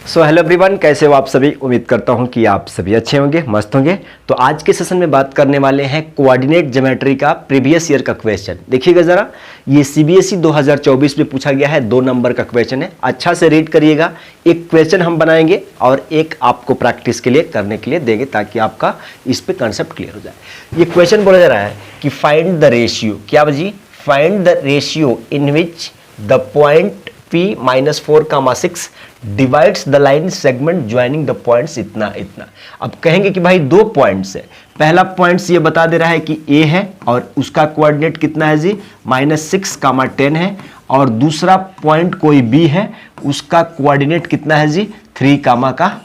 So hello everyone, कैसे हो आप सभी। उम्मीद करता हूं कि आप सभी अच्छे होंगे, मस्त होंगे। तो आज के सेशन में बात करने वाले हैं कोऑर्डिनेट ज्योमेट्री का प्रीवियस ईयर का क्वेश्चन। देखिएगा जरा, ये सीबीएसई 2024 में पूछा गया है, 2 नंबर का क्वेश्चन है। अच्छा से रीड करिएगा। एक क्वेश्चन हम बनाएंगे और एक आपको प्रैक्टिस के लिए करने के लिए देंगे, ताकि आपका इस पर कंसेप्ट क्लियर हो जाए। ये क्वेश्चन बोला जा रहा है कि फाइंड द रेशियो, क्या बजी, find the ratio in which the point P -4, 6 divides the line segment joining the points इतना इतना। अब कहेंगे कि भाई 2 पॉइंट्स है। पहला पॉइंट्स ये बता दे रहा है कि A है और उसका कोऑर्डिनेट कितना है जी, -6, 10 है। और दूसरा पॉइंट कोई B है, उसका कोऑर्डिनेट कितना है जी, 3,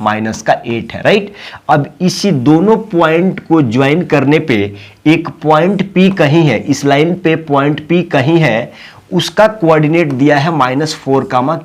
-8 है, राइट। अब इसी दोनों पॉइंट को ज्वाइन करने पे एक पॉइंट P कहीं है, इस लाइन पे पॉइंट P कहीं है, उसका कोऑर्डिनेट दिया है -4,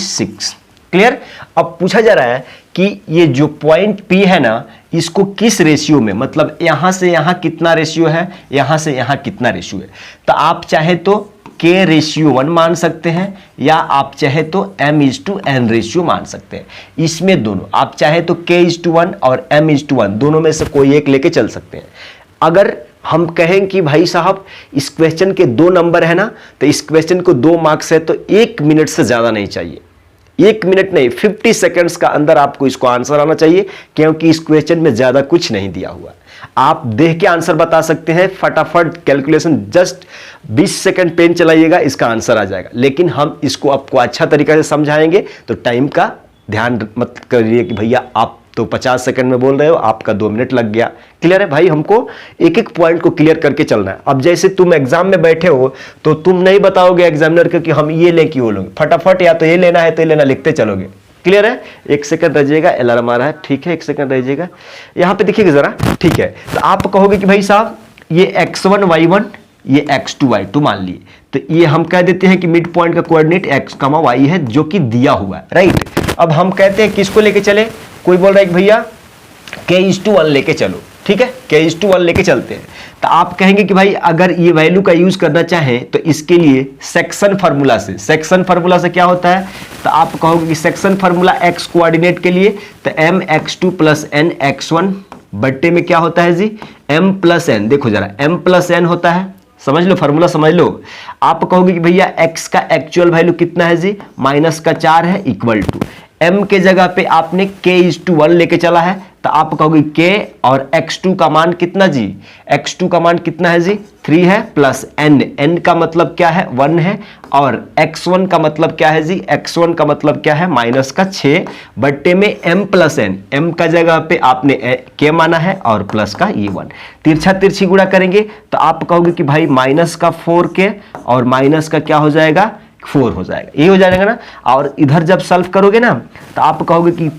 6। क्लियर। अब पूछा जा रहा है कि ये जो पॉइंट P है ना, इसको किस रेशियो में, मतलब यहां से यहां कितना रेशियो है, यहां से यहां कितना रेशियो है। तो आप चाहे तो K/1 मान सकते हैं, या आप चाहे तो M/N रेशियो मान सकते हैं। इसमें दोनों आप चाहे तो K/1 और M/1 दोनों में से कोई एक लेके चल सकते हैं। अगर हम कहें कि भाई साहब इस क्वेश्चन के 2 नंबर है ना, तो इस क्वेश्चन को 2 मार्क्स है, तो 1 मिनट से ज्यादा नहीं चाहिए। 1 मिनट नहीं, 50 सेकंड्स का अंदर आपको इसको आंसर आना चाहिए, क्योंकि इस क्वेश्चन में ज्यादा कुछ नहीं दिया हुआ। आप देख के आंसर बता सकते हैं, फटाफट कैलकुलेशन, जस्ट 20 सेकंड पेन चलाइएगा, इसका आंसर आ जाएगा। लेकिन हम इसको आपको अच्छा तरीका से समझाएंगे, तो टाइम का ध्यान मत करिए कि भैया आप तो 50 सेकंड में बोल रहे हो, आपका 2 मिनट लग गया। क्लियर है भाई, हमको एक एक पॉइंट को क्लियर करके चलना है। अब जैसे तुम एग्जाम में बैठे हो, तो तुम नहीं बताओगे एग्जामिनर को कि हम ये लें कि वो लेंगे, फटाफट या तो ये लेना है तो ये लेना, लिखते चलोगे। क्लियर है। 1 सेकंड रहिएगा, अलार्म आ रहा है, ठीक है, 1 सेकंड रहिएगा। यहां पे देखिएगा जरा, ठीक है। तो आप कहोगे कि भाई साहब ये x1 y1, ये x2 y2 मान लिए, तो ये हम कह देते हैं कि मिड पॉइंट का कोऑर्डिनेट x, y है, जो कि दिया हुआ है, राइट। अब हम कहते हैं किसको लेके चले, कोई बोल रहा है कि भैया K/1 लेके चलो, ठीक है, K/1 लेके चलते हैं। तो आप कहेंगे कि भाई अगर ये वैल्यू का यूज करना चाहें तो इसके लिए सेक्शन फार्मूला से क्या होता है, तो आप कहोगे कि सेक्शन फार्मूला x कोऑर्डिनेट के लिए, तो mx2 + nx1 बट्टे में क्या होता है जी, m + n। देखो जरा, m + n होता है, समझ लो, फार्मूला समझ लो। आप कहोगे कि भैया x का एक्चुअल वैल्यू कितना है जी, -4 है, इक्वल टू m के जगह पे आपने K/1 लेके चला है, तो आप कहोगे K और x2 का मान कितना जी, x2 का मान कितना है जी, 3 है, प्लस n का मतलब क्या है, 1 है, और x1 का मतलब क्या है जी, x1 का मतलब क्या है, -6 बट्टे में m + n। m का जगह पे आपने K माना है और प्लस का ये 1, तिरछा तिरछी गुणा करेंगे तो आप कहोगे कि भाई -4K और माइनस का क्या हो जाएगा, 4 हो जाएगा, ये हो जाएगा ना। और इधर जब सॉल्व करोगे ना, तो आप कहोगे कि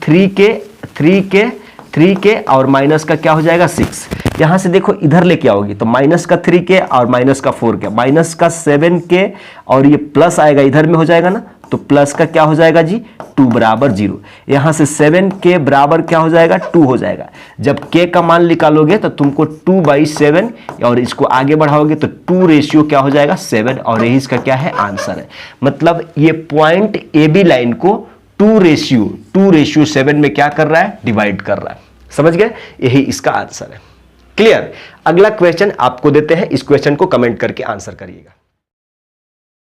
3K और माइनस का क्या हो जाएगा, 6। यहां से देखो इधर लेके आओगे तो -3K और -4K, -7K और ये प्लस आएगा इधर में हो जाएगा ना, तो प्लस का क्या हो जाएगा जी, 2 = 0। यहां से 7K बराबर क्या हो जाएगा, 2 हो जाएगा। जब K का मान निकालोगे तो तुमको 2/7, और इसको आगे बढ़ाओगे तो 2 क्या हो जाएगा, 7, और यही इसका क्या है, आंसर है। मतलब ये पॉइंट AB लाइन को 2:7 में क्या कर रहा है, डिवाइड कर रहा है। समझ गए, यही इसका आंसर है। क्लियर। अगला क्वेश्चन आपको देते हैं, इस क्वेश्चन को कमेंट करके आंसर करिएगा।